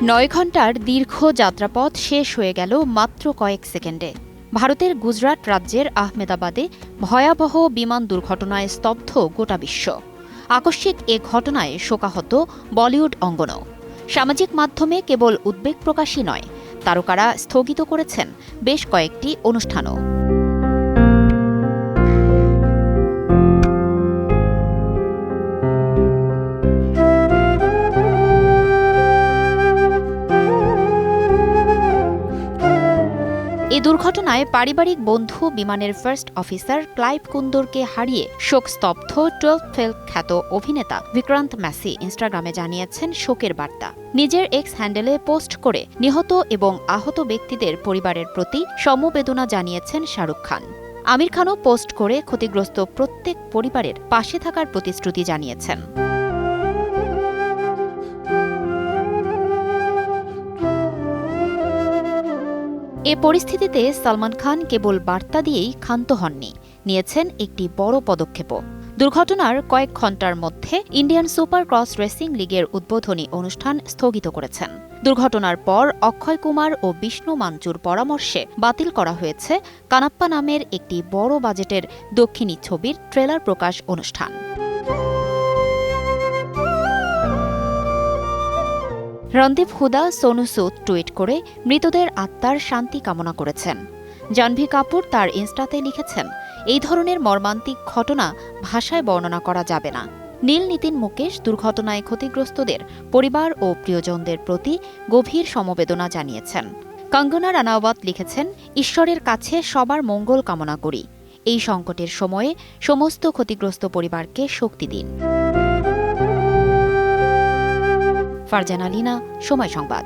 9 ঘণ্টার দীর্ঘ যাত্রাপথ শেষ হয়ে গেল মাত্র কয়েক সেকেন্ডে। ভারতের গুজরাট রাজ্যের আহমেদাবাদে ভয়াবহ বিমান দুর্ঘটনায় স্তব্ধ গোটা বিশ্ব। আকস্মিক এ ঘটনায় শোকাহত বলিউড অঙ্গনও। সামাজিক মাধ্যমে কেবল উদ্বেগ প্রকাশই নয়, তারকারা স্থগিত করেছেন বেশ কয়েকটি অনুষ্ঠানও। এই দুর্ঘটনায় পারিবারিক বন্ধু বিমানের ফার্স্ট অফিসার ক্লাইভ কুন্দরকে হারিয়ে শোকস্তব্ধ 12 ফেল খ্যাত অভিনেতা বিক্রান্ত ম্যাসি ইনস্টাগ্রামে জানিয়েছেন শোকের বার্তা। নিজের এক্স হ্যান্ডেলে পোস্ট করে নিহত এবং আহত ব্যক্তিদের পরিবারের প্রতি সমবেদনা জানিয়েছেন শাহরুখ খান। আমির খানও পোস্ট করে ক্ষতিগ্রস্ত প্রত্যেক পরিবারের পাশে থাকার প্রতিশ্রুতি জানিয়েছেন। এ পরিস্থিতিতে সালমান খান কেবল বার্তা দিয়েই ক্ষান্ত হননি, নিয়েছেন একটি বড় পদক্ষেপও। দুর্ঘটনার কয়েক ঘণ্টার মধ্যে ইন্ডিয়ান সুপার ক্রস রেসিং লিগের উদ্বোধনী অনুষ্ঠান স্থগিত করেছেন। দুর্ঘটনার পর অক্ষয় কুমার ও বিষ্ণু মাঞ্চুর পরামর্শে বাতিল করা হয়েছে কানাপ্পা নামের একটি বড় বাজেটের দক্ষিণী ছবির ট্রেলার প্রকাশ অনুষ্ঠান। রণদীপ হুদা সোনু সুদ টুইট করে মৃতদের আত্মার শান্তি কামনা করেছেন। জাহ্নবী কাপুর তার ইনস্টাতে লিখেছেন, এই ধরনের মর্মান্তিক ঘটনা ভাষায় বর্ণনা করা যাবে না। নীল নিতিন মুকেশ দুর্ঘটনায় ক্ষতিগ্রস্তদের পরিবার ও প্রিয়জনদের প্রতি গভীর সমবেদনা জানিয়েছেন। কঙ্গনা রানাওয়াত লিখেছেন, ঈশ্বরের কাছে সবার মঙ্গল কামনা করি। এই সংকটের সময়ে সমস্ত ক্ষতিগ্রস্ত পরিবারকে শক্তি দিন। ফারজানা লিনা, সময় সংবাদ।